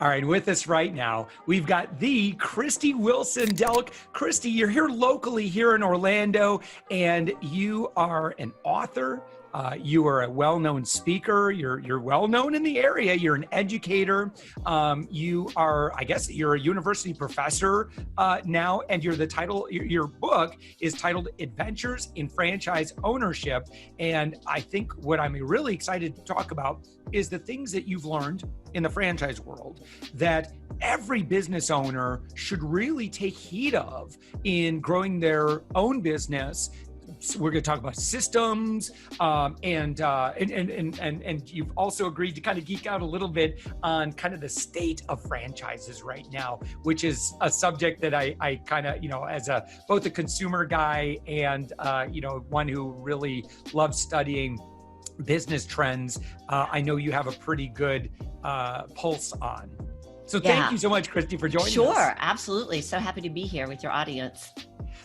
All right, with us right now, we've got the Christy Wilson Delk. Christy, you're here locally here in Orlando, and you are an author. You are a well-known speaker. You're well-known in the area. You're an educator. You are, I guess, you're a university professor now, and your book is titled Adventures in Franchise Ownership. And I think what I'm really excited to talk about is the things that you've learned in the franchise world that every business owner should really take heed of in growing their own business. So we're going to talk about systems, and you've also agreed to kind of geek out a little bit on kind of the state of franchises right now, which is a subject that I kind of, as both a consumer guy and, one who really loves studying business trends, I know you have a pretty good pulse on. So thank you so much, Christy, for joining us. Sure, absolutely. So happy to be here with your audience.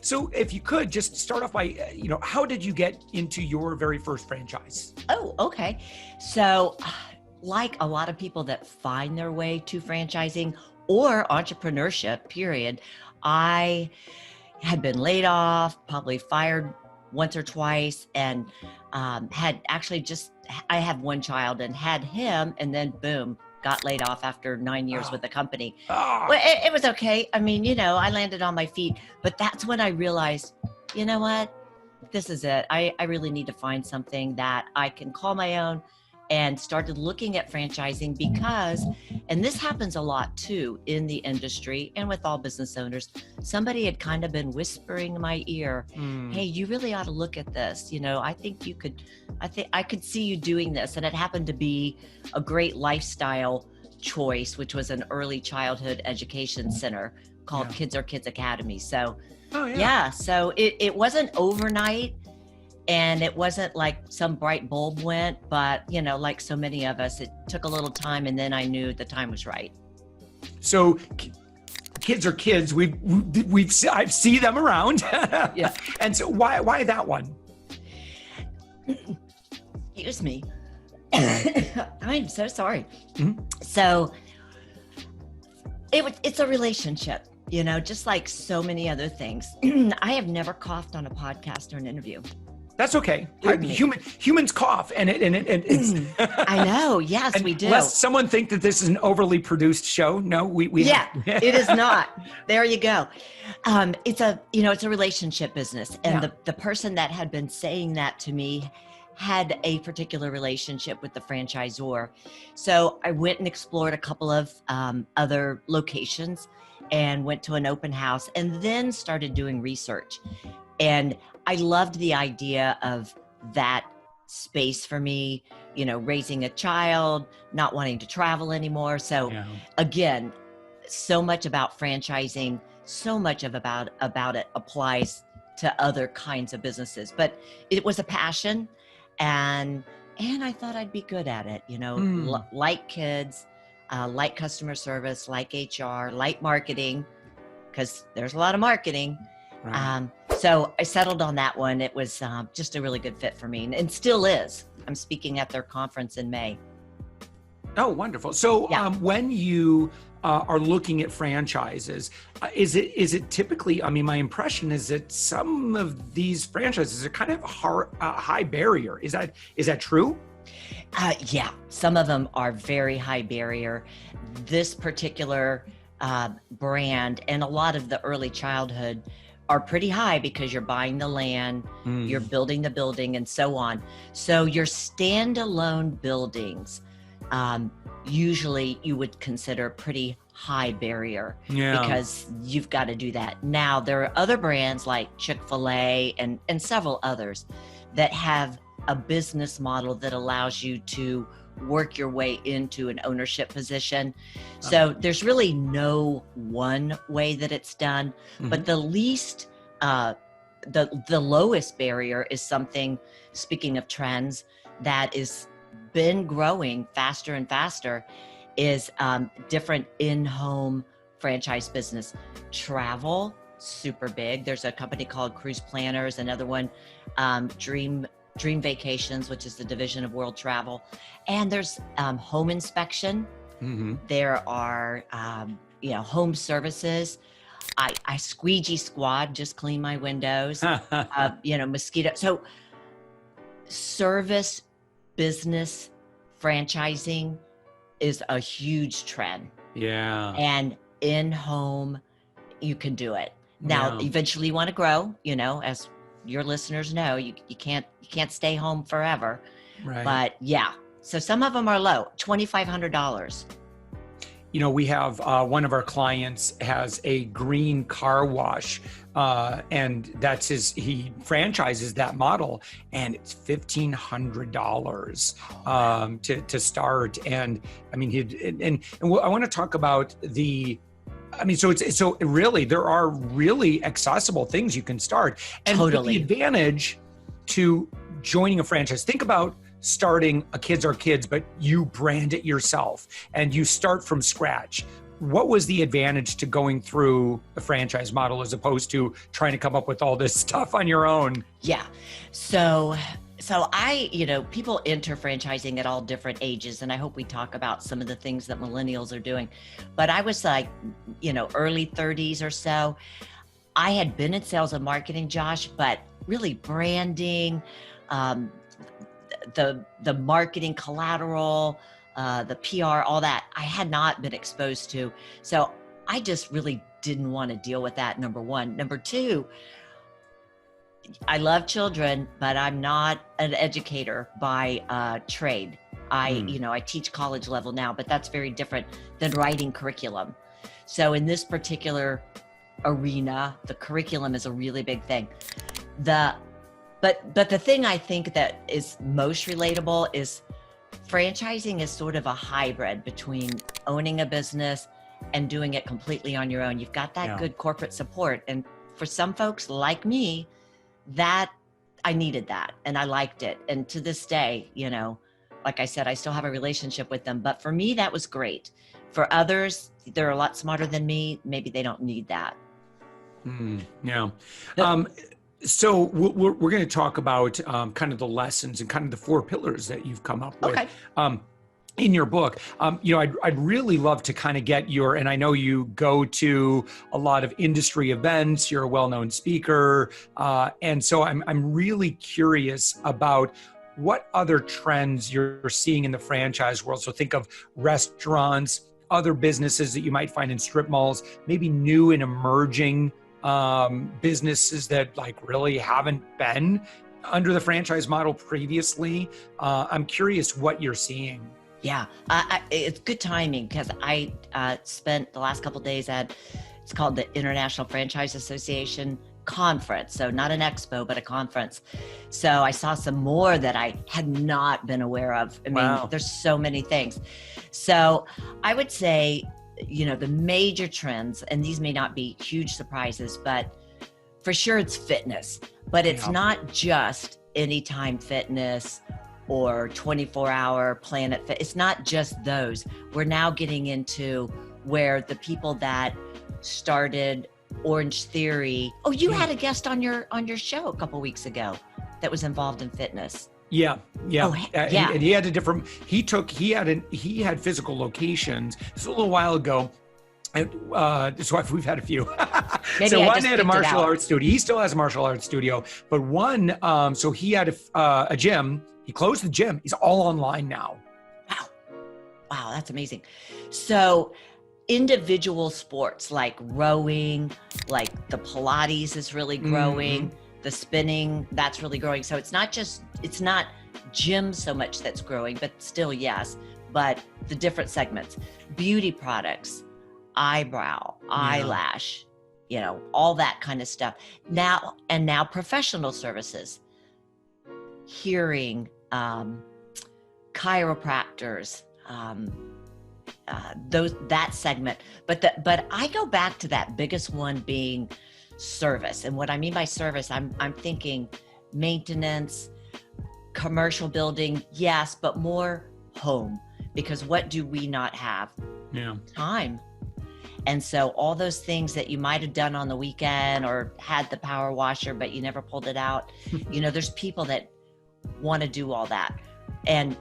So if you could just start off by, how did you get into your very first franchise? Oh, okay. So like a lot of people that find their way to franchising or entrepreneurship, period, I had been laid off, probably fired once or twice, and had actually I have one child and had him, and then boom, got laid off after 9 years with the company. Well, it was okay. I mean, I landed on my feet, but that's when I realized, you know what, this is it. I really need to find something that I can call my own, and started looking at franchising because, and this happens a lot too in the industry and with all business owners, somebody had kind of been whispering in my ear, hey, you really ought to look at this. I think I could see you doing this. And it happened to be a great lifestyle choice, which was an early childhood education center called Kids Are Kids Academy. So so it wasn't overnight. And it wasn't like some bright bulb went, but like so many of us, it took a little time, and then I knew the time was right. So Kids Are Kids, I see them around. Yeah. And so why that one? Excuse me. I'm so sorry. Mm-hmm. So it's a relationship, just like so many other things. I have never coughed on a podcast or an interview. That's okay. Humans cough, and it's. I know. Yes, we do. Lest someone think that this is an overly produced show. No, we. It is not. There you go. It's a relationship business, and the person that had been saying that to me had a particular relationship with the franchisor. So I went and explored a couple of other locations, and went to an open house, and then started doing research. And I loved the idea of that space for me, raising a child, not wanting to travel anymore. So again, so much about franchising, so much about it applies to other kinds of businesses, but it was a passion, and I thought I'd be good at it, like kids, like customer service, like HR, like marketing, because there's a lot of marketing. Right. So I settled on that one. It was just a really good fit for me, and still is. I'm speaking at their conference in May. Oh, wonderful. So when you are looking at franchises, is it typically, my impression is that some of these franchises are kind of a high barrier. Is that true? Yeah, some of them are very high barrier. This particular brand and a lot of the early childhood are pretty high because you're buying the land, you're building the building, and so on. So your standalone buildings, usually you would consider pretty high barrier because you've got to do that. Now, there are other brands like Chick-fil-A and several others that have a business model that allows you to work your way into an ownership position. So there's really no one way that it's done, but the least, the lowest barrier is something, speaking of trends, that is been growing faster and faster, is different in-home franchise business. Travel, super big. There's a company called Cruise Planners, another one, Dream Vacations, which is the division of World Travel. And there's home inspection, There are, home services. I squeegee squad, just clean my windows, mosquito. So service business franchising is a huge trend. Yeah. And in home, you can do it. Now, eventually you want to grow, as your listeners know, you can't stay home forever. Right. But yeah, so some of them are low, $2,500. We have one of our clients has a green car wash, and that's he franchises that model, and it's $1,500 to start. And I mean, I want to talk about so really there are really accessible things you can start, and Totally. the advantage to joining a franchise. Think about starting a Kids Are Kids, but you brand it yourself and you start from scratch. What was the advantage to going through a franchise model as opposed to trying to come up with all this stuff on your own? Yeah. So people enter franchising at all different ages, and I hope we talk about some of the things that millennials are doing. But I was like, early 30s or so. I had been in sales and marketing, Josh, but really branding, the marketing collateral, the PR, all that, I had not been exposed to. So I just really didn't want to deal with that, number one. Number two, I love children, but I'm not an educator by trade. I teach college level now, but that's very different than writing curriculum. So in this particular arena, the curriculum is a really big thing. But the thing I think that is most relatable is franchising is sort of a hybrid between owning a business and doing it completely on your own. You've got that good corporate support. And for some folks like me, that I needed that and I liked it. And to this day, like I said, I still have a relationship with them. But for me, that was great. For others, they're a lot smarter than me. Maybe they don't need that. Yeah. So we're going to talk about kind of the lessons and kind of the 4 pillars that you've come up with in your book. I'd really love to kind of get and I know you go to a lot of industry events, you're a well-known speaker. And so I'm really curious about what other trends you're seeing in the franchise world. So think of restaurants, other businesses that you might find in strip malls, maybe new and emerging businesses that really haven't been under the franchise model previously. I'm curious what you're seeing. Yeah, it's good timing because I spent the last couple of days it's called the International Franchise Association conference. So not an expo, but a conference. So I saw some more that I had not been aware of. I mean, there's so many things. So I would say, the major trends, and these may not be huge surprises, but for sure it's fitness, but it's not just anytime fitness or 24-hour Planet Fit. It's not just those. We're now getting into where the people that started Orange Theory. Oh, you had a guest on your show a couple weeks ago that was involved in fitness. Yeah. Oh, And he had he had physical locations. This was a little while ago. So we've had a few. So one had a martial arts studio. He still has a martial arts studio, but one, so he had a gym. He closed the gym. He's all online now. Wow, that's amazing. So individual sports like rowing, like the Pilates is really growing. The spinning, that's really growing. So it's not gym so much that's growing, but still, yes, but the different segments, beauty products, eyebrow, eyelash, all that kind of stuff. Now professional services, hearing, chiropractors, that segment. But I go back to that biggest one being service. And what I mean by service, I'm thinking maintenance, commercial building, yes, but more home, because what do we not have? Time. And so all those things that you might have done on the weekend or had the power washer, but you never pulled it out. There's people that want to do all that. And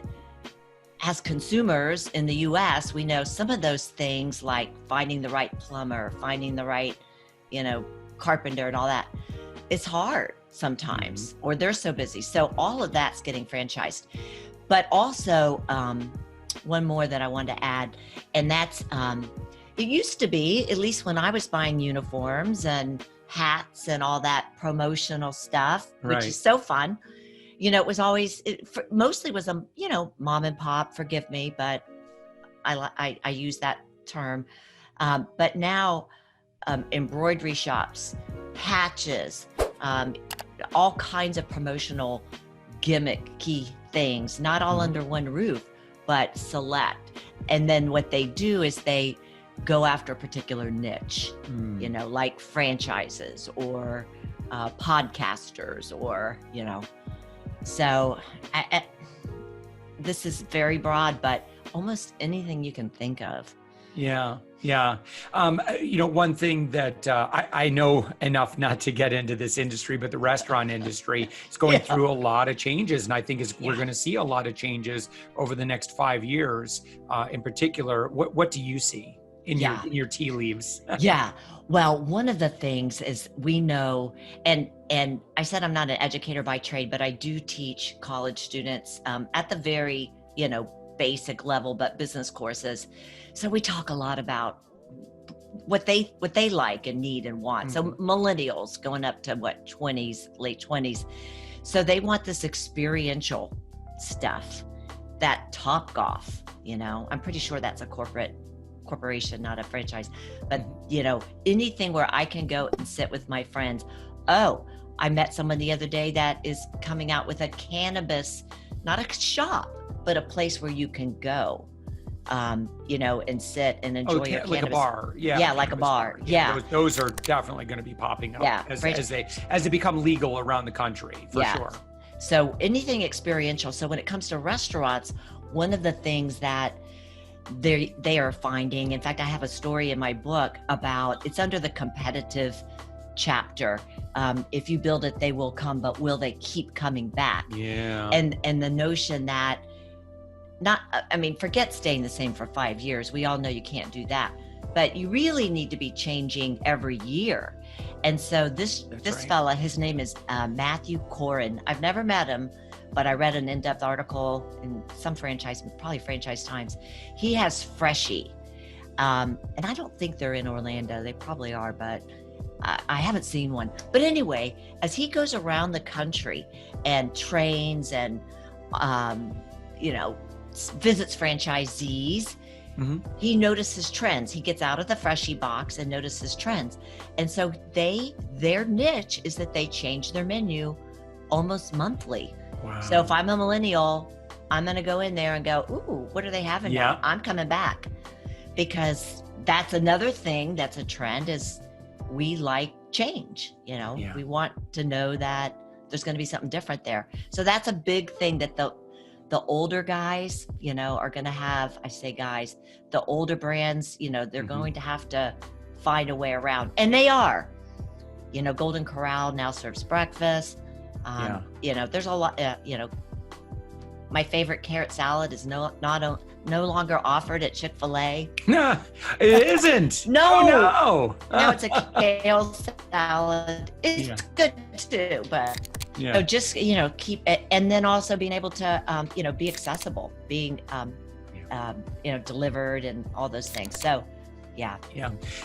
as consumers in the US, we know some of those things like finding the right plumber, finding the right, carpenter and all that. It's hard sometimes, or they're so busy. So all of that's getting franchised. But also, one more that I wanted to add, and that's, it used to be, at least when I was buying uniforms and hats and all that promotional stuff, which is so fun. It was always, mostly was mom and pop, forgive me, but I use that term. But now, embroidery shops, patches, all kinds of promotional gimmicky things, not all under one roof, but select. And then what they do is they go after a particular niche, like franchises or podcasters or, so this is very broad, but almost anything you can think of. Yeah. One thing that I know enough not to get into this industry, but the restaurant industry is going through a lot of changes. And I think we're going to see a lot of changes over the next 5 years. In particular, what do you see in your tea leaves? Yeah. Well, one of the things is we know, and I said I'm not an educator by trade, but I do teach college students at the very, basic level, but business courses. So we talk a lot about what they like and need and want. So millennials going up to 20s, late 20s. So they want this experiential stuff, that Topgolf, I'm pretty sure that's a corporation, not a franchise, but anything where I can go and sit with my friends. Oh, I met someone the other day that is coming out with a cannabis, not a shop, but a place where you can go, and sit and enjoy your cannabis. Like a bar. Yeah, like a bar. Yeah. Those are definitely going to be popping up as they become legal around the country, for sure. So anything experiential. So when it comes to restaurants, one of the things that they are finding, in fact, I have a story in my book about, it's under the competitive chapter. If you build it, they will come, but will they keep coming back? Yeah. And the notion that forget staying the same for 5 years. We all know you can't do that, but you really need to be changing every year. And so this fella, his name is Matthew Corin. I've never met him, but I read an in-depth article in some franchise, probably Franchise Times. He has Freshie. And I don't think they're in Orlando. They probably are, but I haven't seen one. But anyway, as he goes around the country and trains and, visits franchisees, he notices trends. He gets out of the Freshie box and notices trends. And so their niche is that they change their menu almost monthly. Wow. So if I'm a millennial, I'm going to go in there and go, ooh, what are they having now? I'm coming back. Because that's another thing that's a trend is we like change, we want to know that there's going to be something different there. So that's a big thing that the older guys, are going to have. I say guys, the older brands, they're going to have to find a way around. And they are. Golden Corral now serves breakfast. There's a lot, my favorite carrot salad is no longer offered at Chick-fil-A. No, it isn't. No. Oh, no. No, it's a kale salad. It's good too, but so just keep it, and then also being able to be accessible, being delivered and all those things. So yeah.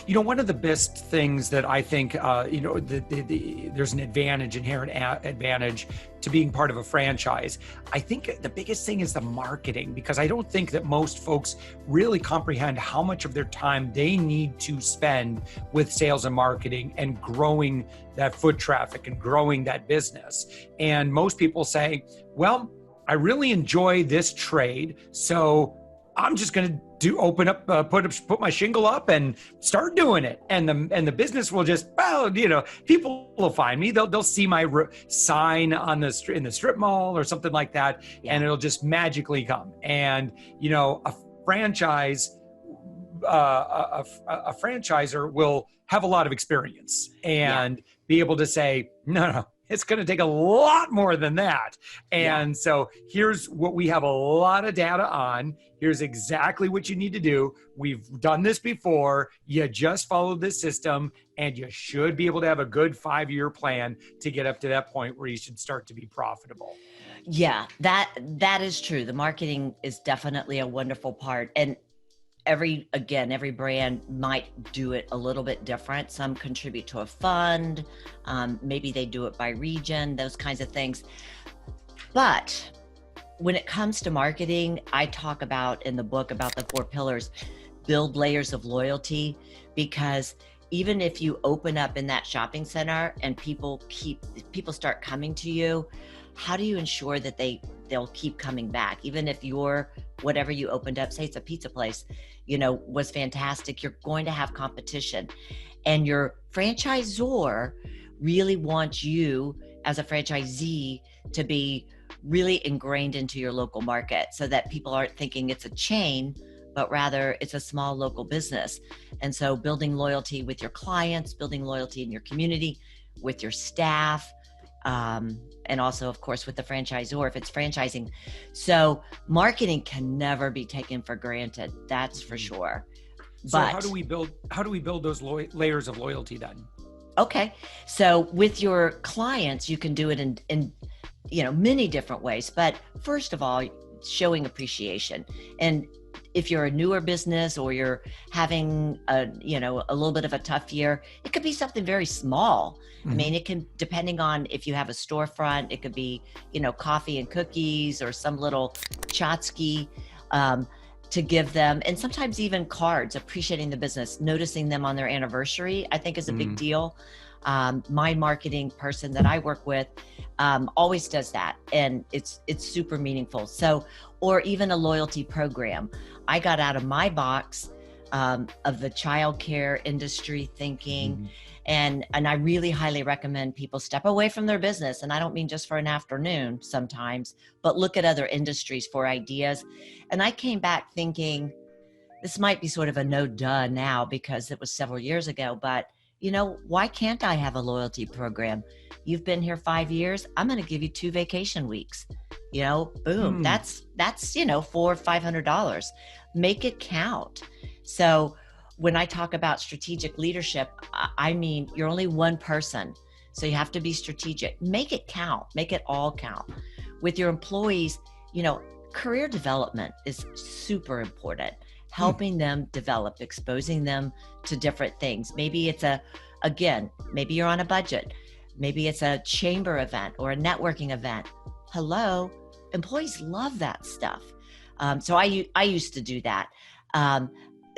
One of the best things that I think there's an inherent advantage to being part of a franchise. I think the biggest thing is the marketing, because I don't think that most folks really comprehend how much of their time they need to spend with sales and marketing and growing that foot traffic and growing that business. And most people say, well, I really enjoy this trade, so I'm just going to put my shingle up and start doing it, and the business will just, people will find me. They'll see my sign on in the strip mall or something like that, and it'll just magically come. And a franchise, a franchisor will have a lot of experience and be able to say, no, It's going to take a lot more than that. And so here's what we have a lot of data on. Here's exactly what you need to do. We've done this before. You just follow this system and you should be able to have a good 5-year plan to get up to that point where you should start to be profitable. Yeah, that is true. The marketing is definitely a wonderful part. And every brand might do it a little bit different. Some contribute to a fund. Maybe they do it by region, those kinds of things. But when it comes to marketing, I talk about in the book about the 4 pillars, build layers of loyalty, because even if you open up in that shopping center and people start coming to you, how do you ensure that they'll keep coming back? Even if whatever you opened up, say it's a pizza place, was fantastic, you're going to have competition. And your franchisor really wants you as a franchisee to be really ingrained into your local market so that people aren't thinking it's a chain, but rather it's a small local business. And so building loyalty with your clients, building loyalty in your community, with your staff, and also, of course, with the franchisor, if it's franchising. So marketing can never be taken for granted. That's for sure. So how do we build those layers of loyalty then? Okay. So with your clients, you can do it in many different ways. But first of all, showing appreciation. And if you're a newer business or you're having a little bit of a tough year, it could be something very small. I mean, it can, depending on if you have a storefront, it could be, coffee and cookies or some little tchotchke to give them. And sometimes even cards, appreciating the business, noticing them on their anniversary, I think is a big deal. My marketing person that I work with always does that. And it's super meaningful. So, or even a loyalty program. I got out of my box of the childcare industry thinking. And I really highly recommend people step away from their business. And I don't mean just for an afternoon sometimes, but look at other industries for ideas. And I came back thinking, this might be sort of a no duh now because it was several years ago, but why can't I have a loyalty program? You've been here 5 years. I'm going to give you 2 vacation weeks. Boom. That's $400 or $500. Make it count. So when I talk about strategic leadership, I mean, you're only one person. So you have to be strategic. Make it count. Make it all count. With your employees, career development is super important. Helping them develop, exposing them to different things. Maybe it's maybe you're on a budget. Maybe it's a chamber event or a networking event. Hello, employees love that stuff. So I used to do that.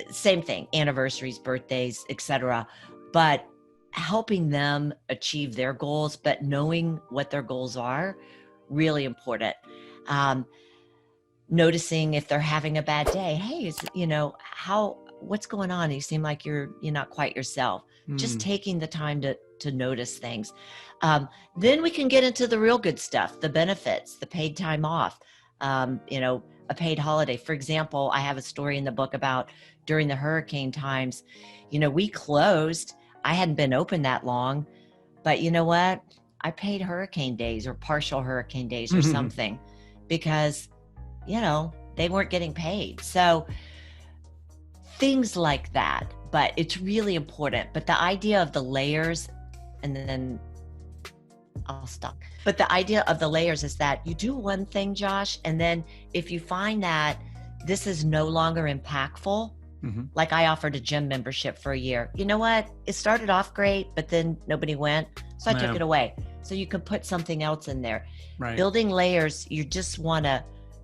Same thing, anniversaries, birthdays, etc. But helping them achieve their goals, but knowing what their goals are, really important. Noticing if they're having a bad day. Hey, what's going on? You seem like you're not quite yourself. Just taking the time to notice things. Then we can get into the real good stuff, the benefits, the paid time off, a paid holiday. For example, I have a story in the book about during the hurricane times, we closed. I hadn't been open that long, but you know what? I paid hurricane days or partial hurricane days or something because they weren't getting paid. So things like that, but it's really important. But the idea of the layers, and then I'll stop. But the idea of the layers is that you do one thing, Josh, and then if you find that this is no longer impactful, like I offered a gym membership for a year. You know what? It started off great, but then nobody went. So I took it away. So you can put something else in there. Right. Building layers, you just want to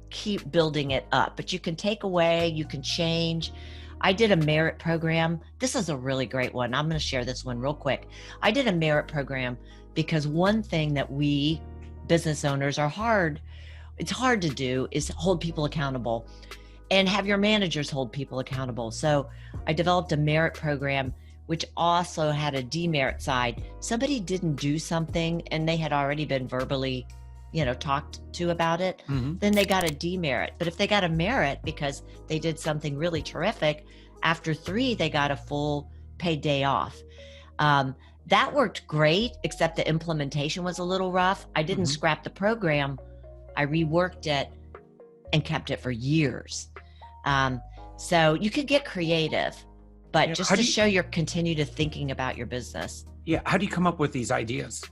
keep building it up, but you can take away, you can change. I did a merit program. This is a really great one. I'm going to share this one real quick. I did a merit program because one thing that we business owners it's hard to do is hold people accountable and have your managers hold people accountable. So I developed a merit program, which also had a demerit side. Somebody didn't do something and they had already been verbally talked to about it, then they got a demerit. But if they got a merit because they did something really terrific, after 3, they got a full paid day off. that worked great, except the implementation was a little rough. I didn't Mhm. scrap the program. I reworked it and kept it for years. So you could get creative, but Yeah, just how to do you, show you're continue to thinking about your business. yeah, how do you come up with these ideas?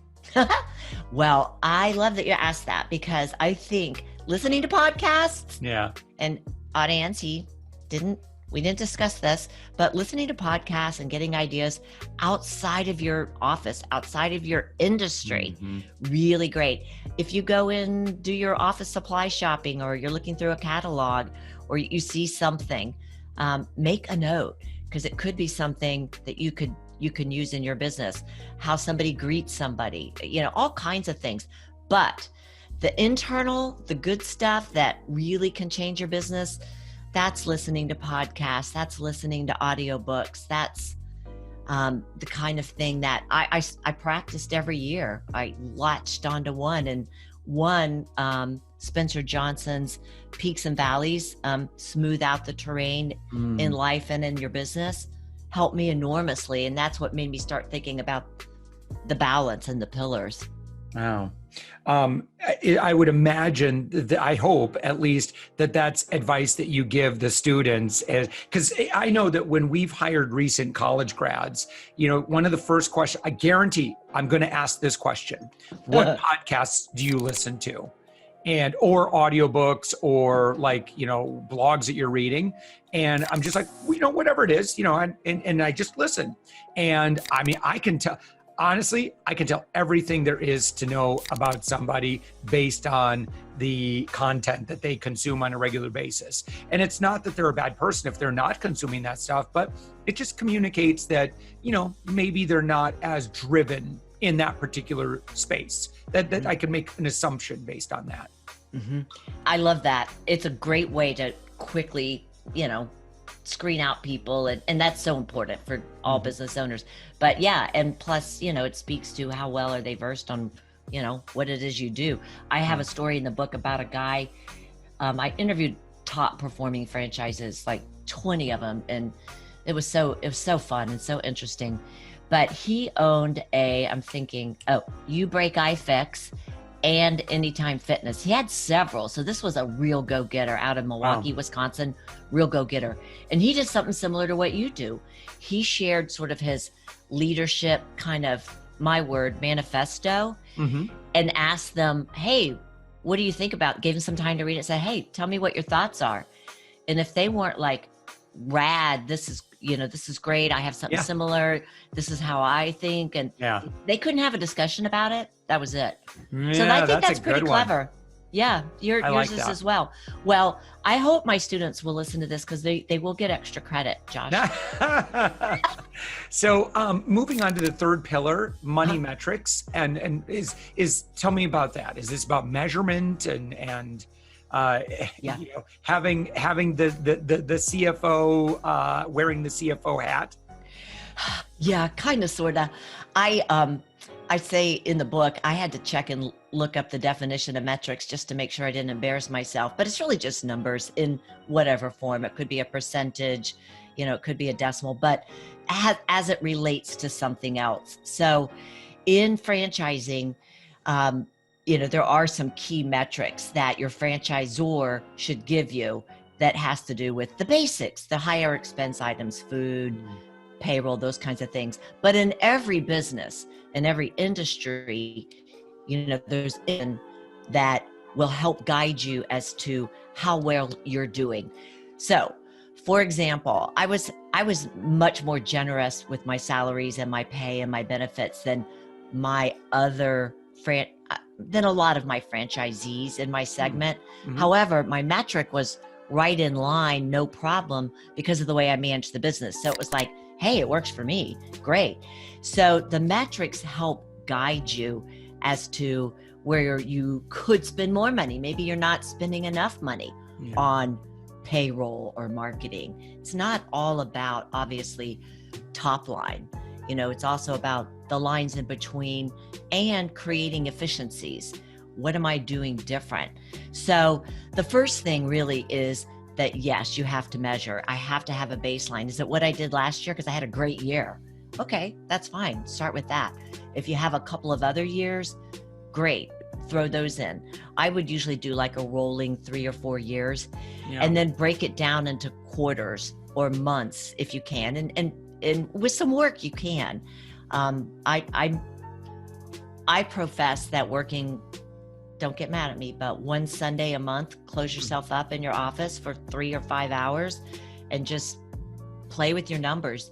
Well, I love that you asked that, because I think listening to podcasts, Yeah. and audience, we didn't discuss this, but listening to podcasts and getting ideas outside of your office, outside of your industry, Mhm. really great. If you go in, do your office supply shopping, or you're looking through a catalog, or you see something, make a note, because it could be something that you can use in your business. How somebody greets somebody, all kinds of things. But the internal, the good stuff that really can change your business, that's listening to podcasts, that's listening to audiobooks, that's the kind of thing that I practiced every year. I latched onto one, Spencer Johnson's Peaks and Valleys, smooth out the terrain in life and in your business, helped me enormously. And that's what made me start thinking about the balance and the pillars. Wow. I would imagine that, I hope at least, that that's advice that you give the students, because I know that when we've hired recent college grads, one of the first questions, I guarantee I'm going to ask this question: what podcasts do you listen to? Or audiobooks, or blogs that you're reading. And I'm just like, whatever it is, and I just listen. And I mean, honestly, I can tell everything there is to know about somebody based on the content that they consume on a regular basis. And it's not that they're a bad person if they're not consuming that stuff, but it just communicates that, maybe they're not as driven in that particular space, that I can make an assumption based on that. Mm-hmm. I love that. It's a great way to quickly, screen out people. And that's so important for all business owners. But yeah, and plus, it speaks to how well are they versed on, what it is you do. I have a story in the book about a guy. I interviewed top performing franchises, like 20 of them. And it was so fun and so interesting. But he owned I'm thinking, You Break iFix and Anytime Fitness. He had several. So this was a real go-getter out of Milwaukee, Wisconsin, real go-getter. And he did something similar to what you do. He shared sort of his leadership kind of, manifesto, and asked them, hey, what do you think about, gave them some time to read it, said, hey, tell me what your thoughts are. And if they weren't like, rad, this is great, I have something similar, this is how I think, and they couldn't have a discussion about it, that was it. So I think that's pretty clever. Yeah, yours is as well. Well, I hope my students will listen to this, because they will get extra credit, Josh. So moving on to the third pillar, money metrics, and is tell me about that. Is this about measurement and having the CFO, wearing the CFO hat? Yeah, kind of, sort of. I say in the book, I had to check and look up the definition of metrics just to make sure I didn't embarrass myself, but it's really just numbers in whatever form. It could be a percentage, it could be a decimal, but as it relates to something else. So in franchising, there are some key metrics that your franchisor should give you that has to do with the basics, the higher expense items, food, payroll, those kinds of things. But in every business, in every industry, there's that will help guide you as to how well you're doing. So, for example, I was much more generous with my salaries and my pay and my benefits than than a lot of my franchisees in my segment. However, my metric was right in line, no problem, because of the way I managed the business. So it was like, hey, it works for me. Great. So the metrics help guide you as to where you could spend more money. Maybe you're not spending enough money on payroll or marketing. It's not all about, obviously, top line. It's also about the lines in between and creating efficiencies. What am I doing different? So the first thing really is that, yes, you have to measure. I have to have a baseline. Is it what I did last year? Because I had a great year. Okay, that's fine. Start with that. If you have a couple of other years, great. Throw those in. I would usually do like a rolling 3 or 4 years, and then break it down into quarters or months if you can. And with some work, you can. I profess that working, don't get mad at me, but one Sunday a month, close yourself up in your office for 3 or 5 hours and just play with your numbers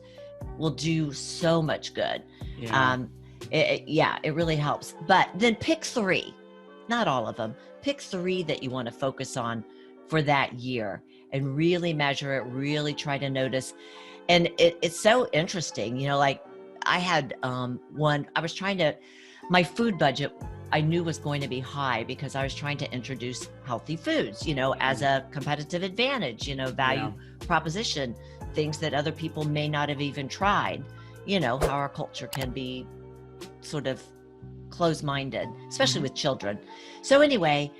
will do so much good. It really helps. But then pick 3, not all of them. Pick 3 that you want to focus on for that year and really measure it, really try to notice. And it's so interesting, like I had my food budget I knew was going to be high because I was trying to introduce healthy foods, as a competitive advantage, value proposition, things that other people may not have even tried, how our culture can be sort of closed-minded, especially with children. So anyway,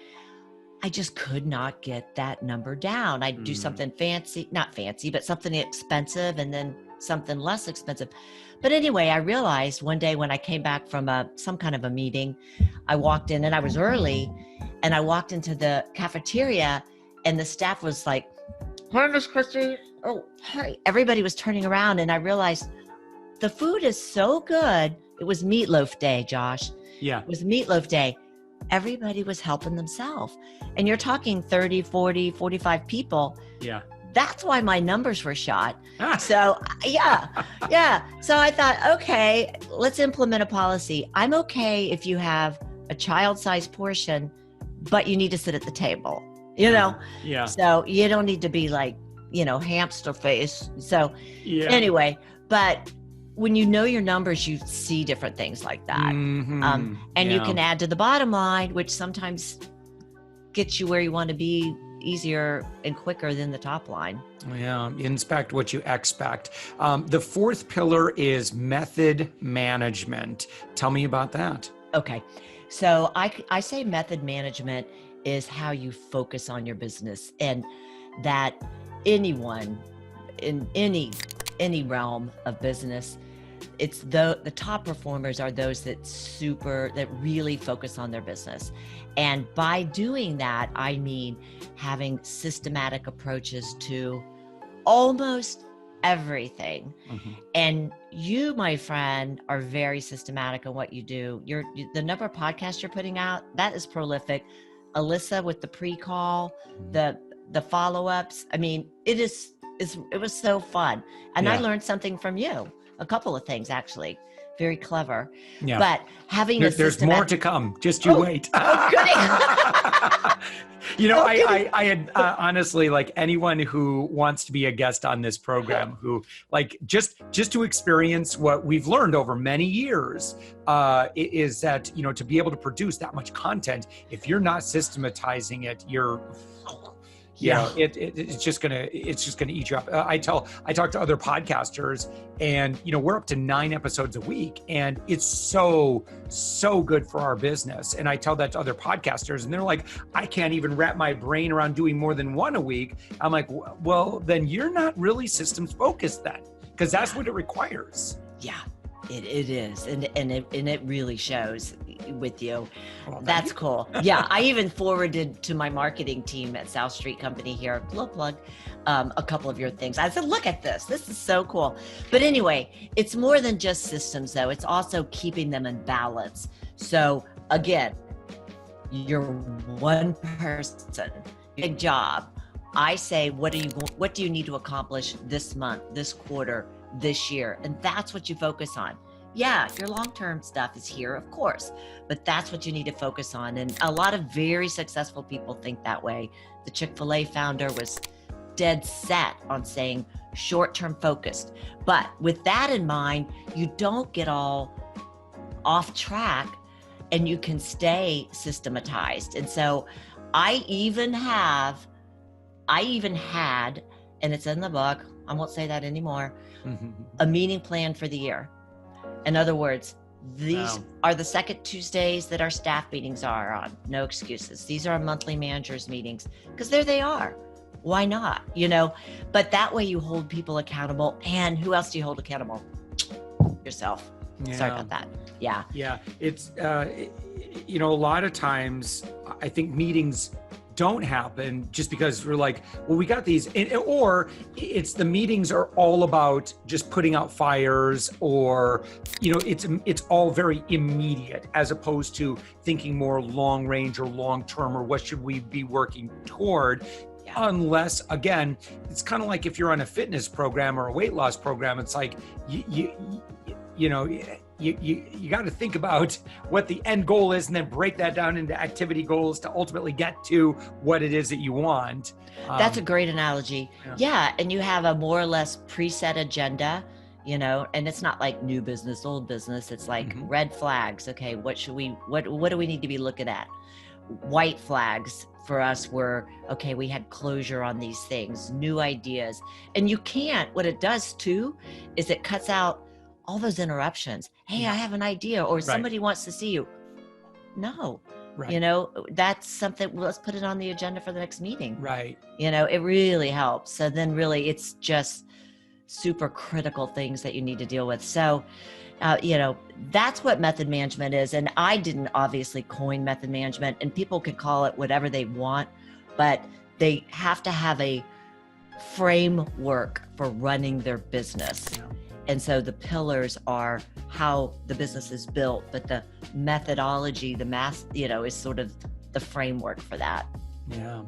I just could not get that number down. I'd do something not fancy, but something expensive and then something less expensive. But anyway, I realized one day when I came back from some kind of a meeting, I walked in and I was early, and I walked into the cafeteria and the staff was like, "Hi, Miss Christy." Oh, hi. Everybody was turning around, and I realized the food is so good. It was meatloaf day, Josh. Yeah. It was meatloaf day. Everybody was helping themselves. And you're talking 30, 40, 45 people. Yeah. That's why my numbers were shot. So yeah. So I thought, okay, let's implement a policy. I'm okay if you have a child-sized portion, but you need to sit at the table, Yeah. So you don't need to be like, hamster face. So anyway, but when you know your numbers, you see different things like that. And you can add to the bottom line, which sometimes gets you where you want to be easier and quicker than the top line. Yeah, inspect what you expect. The 4th pillar is method management. Tell me about that. Okay. So I say method management is how you focus on your business, and that anyone in any realm of business, it's the top performers are those that really focus on their business. And by doing that, I mean having systematic approaches to almost everything. And you, my friend, are very systematic in what you do. The number of podcasts you're putting out, that is prolific. Alyssa with the pre-call, the follow-ups. I mean, it was so fun. And I learned something from you. A couple of things, actually. Very clever. Yeah. But having there's more to come. Just you wait. Oh, goody. I had honestly, like, anyone who wants to be a guest on this program, who like just to experience what we've learned over many years, is that, to be able to produce that much content, if you're not systematizing it, it's just gonna eat you up. I talk to other podcasters, and we're up to 9 episodes a week, and it's so good for our business. And I tell that to other podcasters, and they're like, I can't even wrap my brain around doing more than 1 a week. I'm like, well, then you're not really systems focused then, because that's what it requires. Yeah. It is, and it really shows with you. Well, that's cool. Yeah, I even forwarded to my marketing team at South Street Company here, little plug, a couple of your things. I said, look at this. This is so cool. But anyway, it's more than just systems, though. It's also keeping them in balance. So again, you're one person, big job. I say, what do you need to accomplish this month, this quarter, this year? And that's what you focus on. Yeah, your long-term stuff is here, of course, but that's what you need to focus on. And a lot of very successful people think that way. The Chick-fil-A founder was dead set on saying short-term focused. But with that in mind, you don't get all off track and you can stay systematized. And so I even had, and it's in the book, I won't say that anymore, a meeting plan for the year. In other words, these are the second Tuesdays that our staff meetings are on. No excuses. These are our monthly managers meetings, because there they are. Why not? But that way you hold people accountable. And who else do you hold accountable? yourself. Yeah. Sorry about that. Yeah. Yeah. It's, you know, a lot of times I think meetings don't happen just because we're like, well, we got these, or it's the meetings are all about just putting out fires, or, you know, it's all very immediate as opposed to thinking more long range or long term, or what should we be working toward. Yeah. Unless, again, it's kind of like if you're on a fitness program or a weight loss program, it's like, you know, you got to think about what the end goal is and then break that down into activity goals to ultimately get to what it is that you want. That's a great analogy. Yeah. And you have a more or less preset agenda, you know, and it's not like new business, old business. It's like red flags. Okay. What do we need to be looking at? White flags for us were, okay, we had closure on these things, new ideas. And what it does too, is it cuts out all those interruptions. Hey, I have an idea, or somebody wants to see you. No, you know, that's something, let's put it on the agenda for the next meeting. Right. You know, it really helps. So then really it's just super critical things that you need to deal with. So, you know, that's what method management is. And I didn't obviously coin method management, and people can call it whatever they want, but they have to have a framework for running their business. Yeah. And so the pillars are how the business is built, but the methodology, the math, you know, is sort of the framework for that. Yeah.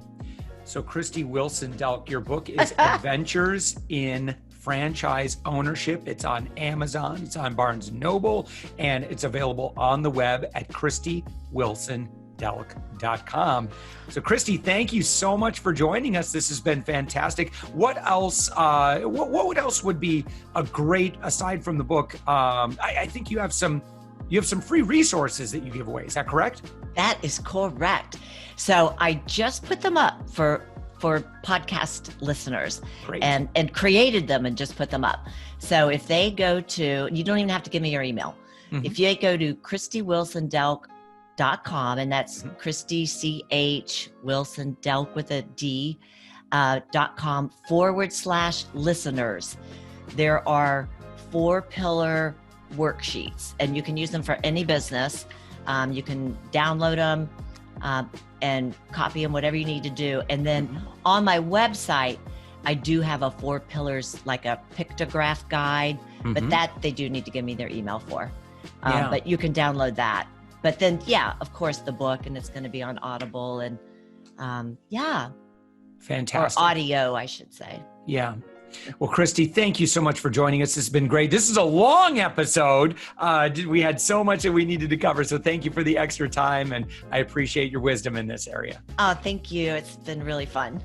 So Christy Wilson Delk, your book is Adventures in Franchise Ownership. It's on Amazon, it's on Barnes & Noble, and it's available on the web at ChristyWilsonDelk.com. So Christy, thank you so much for joining us. This has been fantastic. What else, what else would be a great, aside from the book, I think you have some free resources that you give away. Is that correct? That is correct. So I just put them up for podcast listeners. Great. and created them and just put them up. So if they go to, you don't even have to give me your email. If you go to ChristyWilsonDelk.com, and that's Christy, C-H, Wilson, Delk with a D, .com /listeners. There are 4 pillar worksheets, and you can use them for any business. You can download them and copy them, whatever you need to do. And then on my website, I do have a 4 pillars, like a pictograph guide, but that they do need to give me their email for. But you can download that. But then, of course, the book, and it's going to be on Audible and fantastic. Or audio, I should say. Yeah. Well, Christy, thank you so much for joining us. This has been great. This is a long episode. We had so much that we needed to cover. So thank you for the extra time, and I appreciate your wisdom in this area. Oh, thank you. It's been really fun.